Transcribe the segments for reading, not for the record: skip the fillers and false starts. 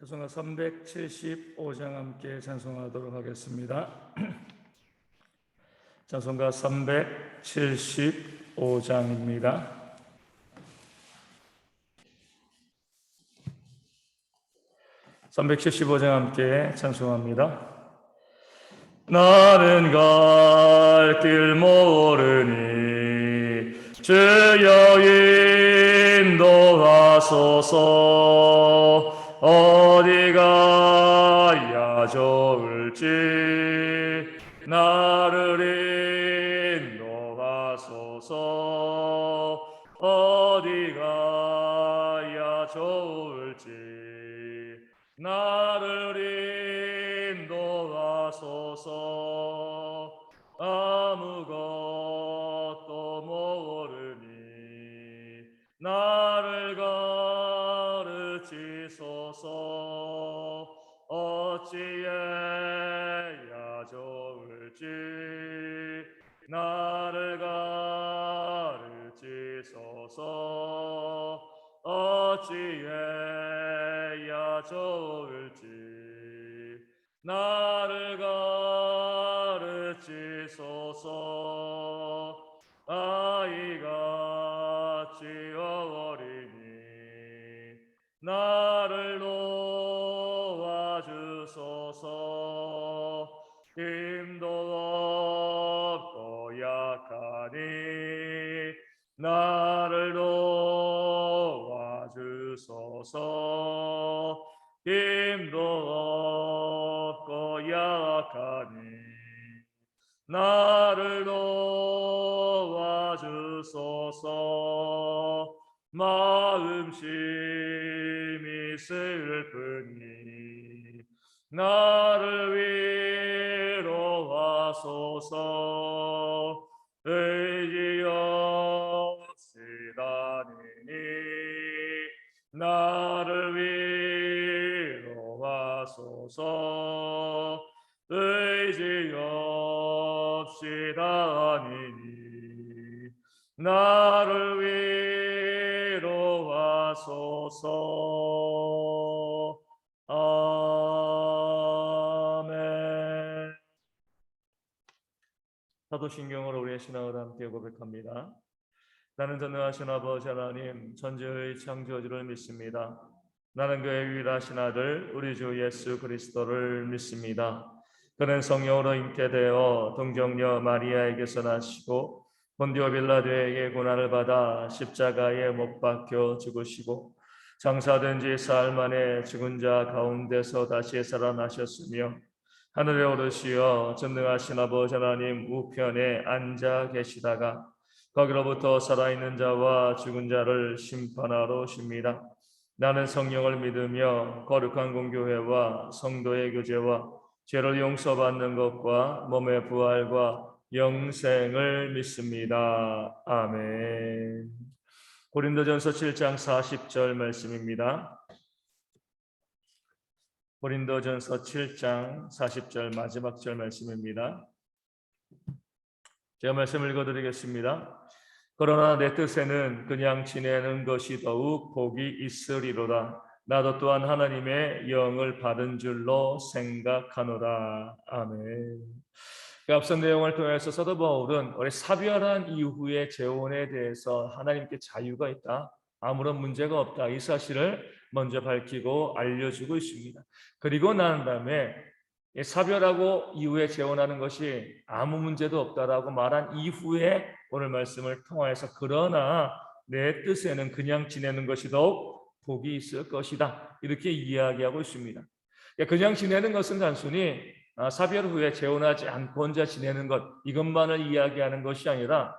찬송가 375장 함께 찬송하도록 하겠습니다. 찬송가 375장입니다. (375장) 함께 찬송합니다. 나는 갈 길 모르니 주여 인도하소서. 어디가 좋을지 나를 인도하소서. 어디가 좋을지 나를 인도하소서. 아무것도 모르니 나를 가르치소서. 어찌해야 좋을지 나를 가르치소서. 어찌해야 좋을지 나를 가르치소서. 아이같이 어리니 나를 놓아주소서. 힘도 없고 약하니 나를 놓아주소서. 힘도 없고 약하니 나를 놓아주소서. 마음심이 슬프니 나를 위로하소서. 의지 없이 다니니 나를 위로하소서. 의지 없이 다니니 나를 위로하소서. 아멘. 사도신경으로 우리의 신앙을 함께 고백합니다. 나는 전능하신 아버지 하나님, 천지의 창조주를 믿습니다. 나는 그의 유일하신 아들 우리 주 예수 그리스도를 믿습니다. 그는 성령으로 잉태되어 동정녀 마리아에게서 나시고 본디오 빌라도에게 고난을 받아 십자가에 못 박혀 죽으시고 장사된 지 사흘 만에 죽은 자 가운데서 다시 살아나셨으며 하늘에 오르시어 전능하신 아버지 하나님 우편에 앉아 계시다가 거기로부터 살아있는 자와 죽은 자를 심판하러 오십니다. 나는 성령을 믿으며 거룩한 공교회와 성도의 교제와 죄를 용서받는 것과 몸의 부활과 영생을 믿습니다. 아멘. 고린도전서 7장 40절 말씀입니다. 고린도전서 7장 40절 마지막 절 말씀입니다. 제가 말씀을 읽어드리겠습니다. 그러나 내 뜻에는 그냥 지내는 것이 더욱 복이 있으리로다. 나도 또한 하나님의 영을 받은 줄로 생각하노라. 아멘. 앞선 내용을 통해서 사도 바울은 우리 사별한 이후의 재혼에 대해서 하나님께 자유가 있다, 아무런 문제가 없다, 이 사실을 먼저 밝히고 알려주고 있습니다. 그리고 난 다음에 사별하고 이후에 재혼하는 것이 아무 문제도 없다라고 말한 이후에 오늘 말씀을 통하여서 그러나 내 뜻에는 그냥 지내는 것이 더욱 복이 있을 것이다, 이렇게 이야기하고 있습니다. 그냥 지내는 것은 단순히 사별 후에 재혼하지 않고 혼자 지내는 것, 이것만을 이야기하는 것이 아니라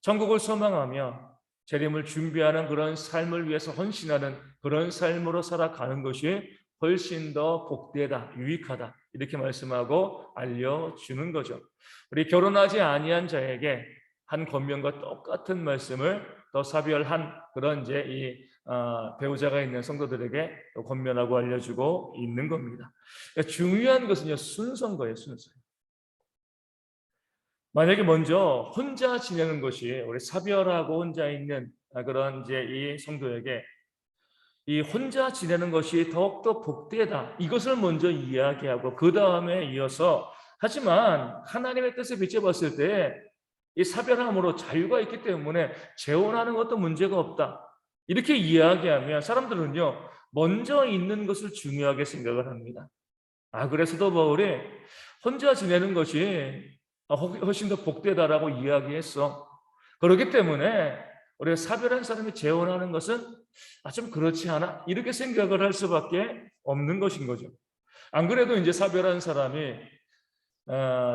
천국을 소망하며 재림을 준비하는 그런 삶을 위해서 헌신하는 그런 삶으로 살아가는 것이 훨씬 더 복되다, 유익하다, 이렇게 말씀하고 알려주는 거죠. 우리 결혼하지 아니한 자에게 한 권면과 똑같은 말씀을 더 사별한 그런 이제 이 배우자가 있는 성도들에게 권면하고 알려주고 있는 겁니다. 그러니까 중요한 것은요, 순서인 거예요, 순서. 만약에 먼저 혼자 지내는 것이 우리 사별하고 혼자 있는 그런 이제 이 성도에게 이 혼자 지내는 것이 더욱더 복되다. 이것을 먼저 이야기하고 그 다음에 이어서 하지만 하나님의 뜻에 비춰봤을 때 이 사별함으로 자유가 있기 때문에 재혼하는 것도 문제가 없다. 이렇게 이야기하면 사람들은요 먼저 있는 것을 중요하게 생각을 합니다. 그래서 도 바울이 혼자 지내는 것이 훨씬 더 복되다라고 이야기했어. 그렇기 때문에 우리가 사별한 사람이 재혼하는 것은 좀 그렇지 않아? 이렇게 생각을 할 수밖에 없는 것인 거죠. 안 그래도 이제 사별한 사람이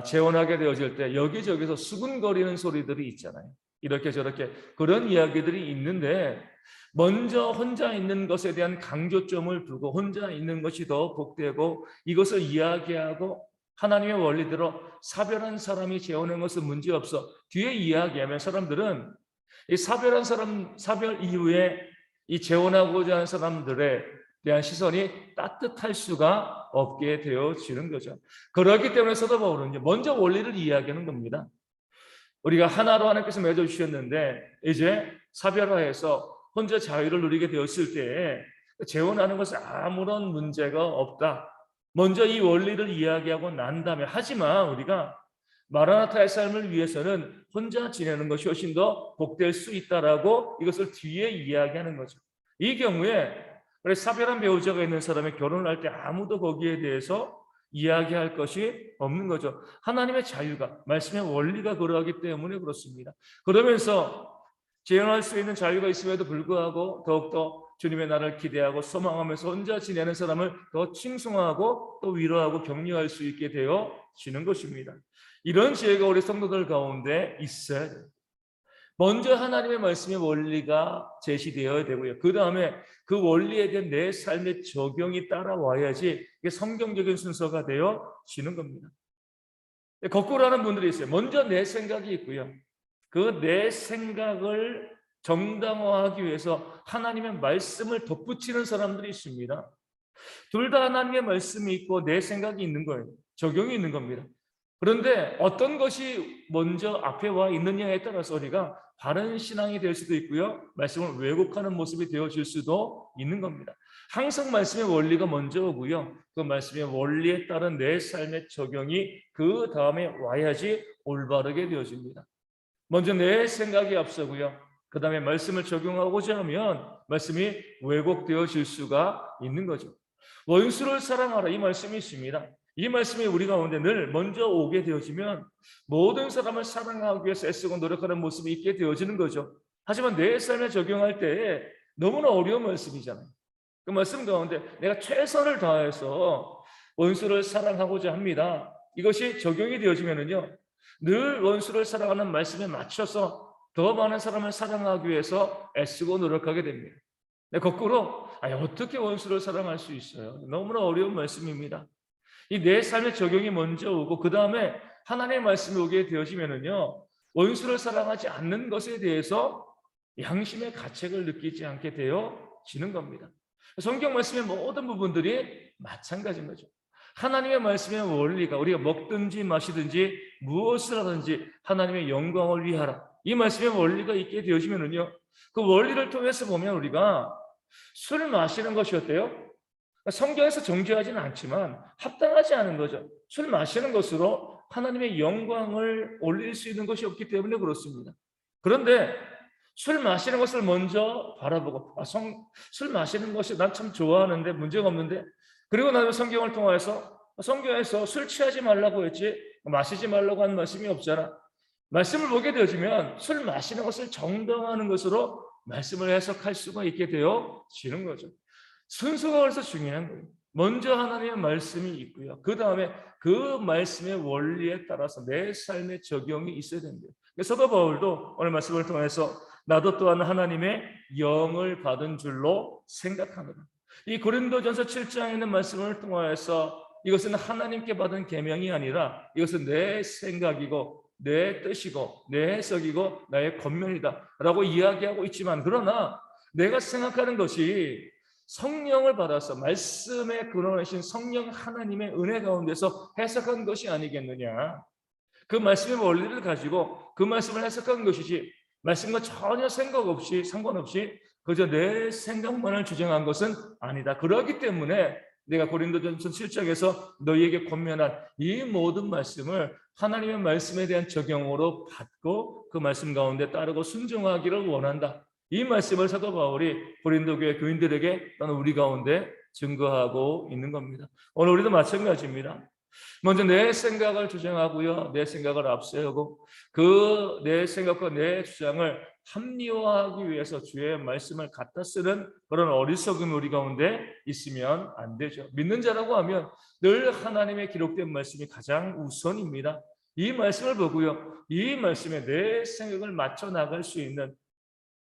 재혼하게 되어질 때 여기저기서 수군거리는 소리들이 있잖아요. 이렇게 저렇게 그런 이야기들이 있는데 먼저 혼자 있는 것에 대한 강조점을 두고 혼자 있는 것이 더 복되고 이것을 이야기하고 하나님의 원리대로 사별한 사람이 재혼한 것은 문제없어 뒤에 이야기하면 사람들은 이 사별한 사람 사별 이후에 이 재혼하고자 하는 사람들에 대한 시선이 따뜻할 수가 없게 되어지는 거죠. 그렇기 때문에 사도 바울은 먼저 원리를 이야기하는 겁니다. 우리가 하나로 하나님께서 맺어주셨는데 이제 사별화해서 혼자 자유를 누리게 되었을 때 재혼하는 것은 아무런 문제가 없다. 먼저 이 원리를 이야기하고 난 다음에 하지만 우리가 마라나타의 삶을 위해서는 혼자 지내는 것이 훨씬 더 복될 수 있다라고 이것을 뒤에 이야기하는 거죠. 이 경우에 사별한 배우자가 있는 사람이 결혼을 할 때 아무도 거기에 대해서 이야기할 것이 없는 거죠. 하나님의 자유가 말씀의 원리가 그러하기 때문에 그렇습니다. 그러면서 재혼할 수 있는 자유가 있음에도 불구하고 더욱더 주님의 날을 기대하고 소망하면서 혼자 지내는 사람을 더 칭송하고 또 위로하고 격려할 수 있게 되어지는 것입니다. 이런 지혜가 우리 성도들 가운데 있어야 돼요. 먼저 하나님의 말씀의 원리가 제시되어야 되고요. 그 다음에 그 원리에 대한 내 삶의 적용이 따라와야지 이게 성경적인 순서가 되어지는 겁니다. 거꾸로 하는 분들이 있어요. 먼저 내 생각이 있고요. 그 내 생각을 정당화하기 위해서 하나님의 말씀을 덧붙이는 사람들이 있습니다. 둘 다 하나님의 말씀이 있고 내 생각이 있는 거예요. 적용이 있는 겁니다. 그런데 어떤 것이 먼저 앞에 와 있느냐에 따라서 우리가 바른 신앙이 될 수도 있고요. 말씀을 왜곡하는 모습이 되어질 수도 있는 겁니다. 항상 말씀의 원리가 먼저 오고요. 그 말씀의 원리에 따른 내 삶의 적용이 그 다음에 와야지 올바르게 되어집니다. 먼저 내 생각이 앞서고요. 그 다음에 말씀을 적용하고자 하면 말씀이 왜곡되어질 수가 있는 거죠. 원수를 사랑하라 이 말씀이 있습니다. 이 말씀이 우리 가운데 늘 먼저 오게 되어지면 모든 사람을 사랑하기 위해서 애쓰고 노력하는 모습이 있게 되어지는 거죠. 하지만 내 삶에 적용할 때 너무나 어려운 말씀이잖아요. 그 말씀 가운데 내가 최선을 다해서 원수를 사랑하고자 합니다. 이것이 적용이 되어지면은요, 늘 원수를 사랑하는 말씀에 맞춰서 더 많은 사람을 사랑하기 위해서 애쓰고 노력하게 됩니다. 거꾸로 어떻게 원수를 사랑할 수 있어요? 너무나 어려운 말씀입니다. 이 내 삶의 적용이 먼저 오고 그 다음에 하나님의 말씀이 오게 되어지면은요 원수를 사랑하지 않는 것에 대해서 양심의 가책을 느끼지 않게 되어지는 겁니다. 성경 말씀의 모든 부분들이 마찬가지인 거죠. 하나님의 말씀의 원리가 우리가 먹든지 마시든지 무엇을 하든지 하나님의 영광을 위하라. 이 말씀의 원리가 있게 되어지면은요 그 원리를 통해서 보면 우리가 술 마시는 것이 어때요? 성경에서 정죄하지는 않지만 합당하지 않은 거죠. 술 마시는 것으로 하나님의 영광을 올릴 수 있는 것이 없기 때문에 그렇습니다. 그런데 술 마시는 것을 먼저 바라보고 술 마시는 것이 난 참 좋아하는데 문제가 없는데 그리고 나서 성경을 통해서 성경에서 술 취하지 말라고 했지 마시지 말라고 한 말씀이 없잖아. 말씀을 보게 되어지면 술 마시는 것을 정당화하는 것으로 말씀을 해석할 수가 있게 되어지는 거죠. 순서가 벌써 중요한 거예요. 먼저 하나님의 말씀이 있고요. 그 다음에 그 말씀의 원리에 따라서 내 삶의 적용이 있어야 된대요. 사도 바울도 오늘 말씀을 통해서 나도 또한 하나님의 영을 받은 줄로 생각합니다. 이 고린도전서 7장에 있는 말씀을 통해서 이것은 하나님께 받은 계명이 아니라 이것은 내 생각이고 내 뜻이고 내 해석이고 나의 권면이다 라고 이야기하고 있지만 그러나 내가 생각하는 것이 성령을 받아서 말씀에 근원하신 성령 하나님의 은혜 가운데서 해석한 것이 아니겠느냐. 그 말씀의 원리를 가지고 그 말씀을 해석한 것이지 말씀과 전혀 생각 없이 상관없이 그저 내 생각만을 주장한 것은 아니다. 그렇기 때문에 내가 고린도전서 7장에서 너희에게 권면한 이 모든 말씀을 하나님의 말씀에 대한 적용으로 받고 그 말씀 가운데 따르고 순종하기를 원한다. 이 말씀을 사도 바울이 고린도 교회 교인들에게 또는 우리 가운데 증거하고 있는 겁니다. 오늘 우리도 마찬가지입니다. 먼저 내 생각을 주장하고요, 내 생각을 앞세우고 그 내 생각과 내 주장을 합리화하기 위해서 주의 말씀을 갖다 쓰는 그런 어리석음이 우리 가운데 있으면 안 되죠. 믿는 자라고 하면 늘 하나님의 기록된 말씀이 가장 우선입니다. 이 말씀을 보고요, 이 말씀에 내 생각을 맞춰 나갈 수 있는,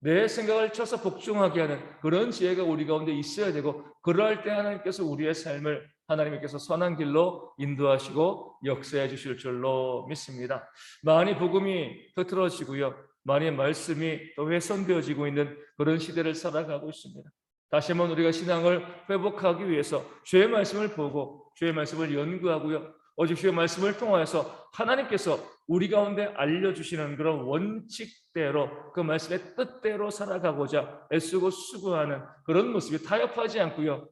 내 생각을 쳐서 복종하게 하는 그런 지혜가 우리 가운데 있어야 되고, 그럴 때 하나님께서 우리의 삶을 하나님께서 선한 길로 인도하시고 역사해 주실 줄로 믿습니다. 많이 복음이 흐트러지고요, 많이 말씀이 또 훼손되어지고 있는 그런 시대를 살아가고 있습니다. 다시 한번 우리가 신앙을 회복하기 위해서 주의 말씀을 보고 주의 말씀을 연구하고요, 오직 주의 말씀을 통하여서 하나님께서 우리 가운데 알려주시는 그런 원칙대로 그 말씀의 뜻대로 살아가고자 애쓰고 수고하는 그런 모습이 타협하지 않고요,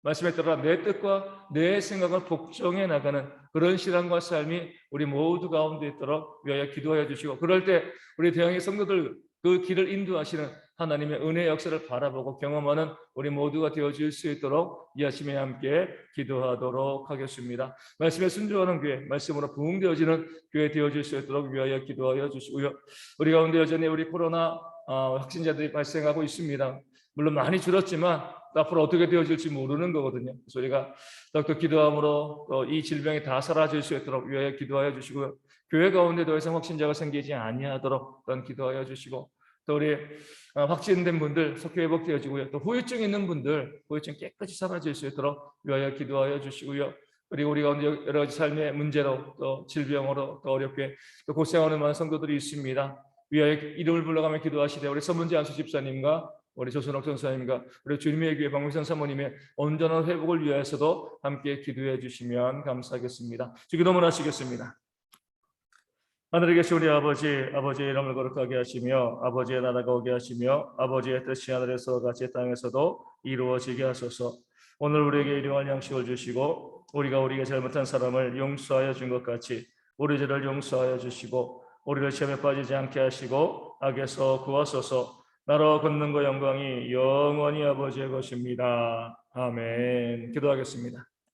말씀에 따라 내 뜻과 내 생각을 복종해 나가는 그런 신앙과 삶이 우리 모두 가운데 있도록 위하여 기도하여 주시고, 그럴 때 우리 대형의 성도들 그 길을 인도하시는 하나님의 은혜의 역사를 바라보고 경험하는 우리 모두가 되어질 수 있도록 이 아침에 함께 기도하도록 하겠습니다. 말씀에 순종하는 교회, 말씀으로 부흥되어지는 교회 되어질 수 있도록 위하여 기도하여 주시고요, 우리 가운데 여전히 우리 코로나 확진자들이 발생하고 있습니다. 물론 많이 줄었지만 앞으로 어떻게 되어질지 모르는 거거든요. 그래서 우리가 더욱더 기도함으로 이 질병이 다 사라질 수 있도록 위하여 기도하여 주시고요, 교회 가운데 더 이상 확진자가 생기지 아니하도록 또한 기도하여 주시고, 또 우리 확진된 분들 속히 회복되어지고요, 또 후유증 있는 분들 후유증 깨끗이 사라질 수 있도록 위하여 기도하여 주시고요, 그리고 우리 가운데 여러 가지 삶의 문제로 또 질병으로 또 어렵게 또 고생하는 많은 성도들이 있습니다. 위하여 이름을 불러가며 기도하시되 우리 서문지 안수 집사님과 우리 조순옥 전사님과 우리 주님의 교회 박문선 사모님의 온전한 회복을 위하여서도 함께 기도해 주시면 감사하겠습니다. 주기도문 하시겠습니다. 하늘에 계신 우리 아버지, 아버지의 이름을 거룩하게 하시며 아버지의 나라가 오게 하시며 아버지의 뜻이 하늘에서 같이 땅에서도 이루어지게 하소서. 오늘 우리에게 일용할 양식을 주시고 우리가 우리에게 잘못한 사람을 용서하여 준 것 같이 우리 죄를 용서하여 주시고 우리를 시험에 빠지지 않게 하시고 악에서 구하소서. 나로 권능과 영광이 영원히 아버지의 것입니다. 아멘. 기도하겠습니다.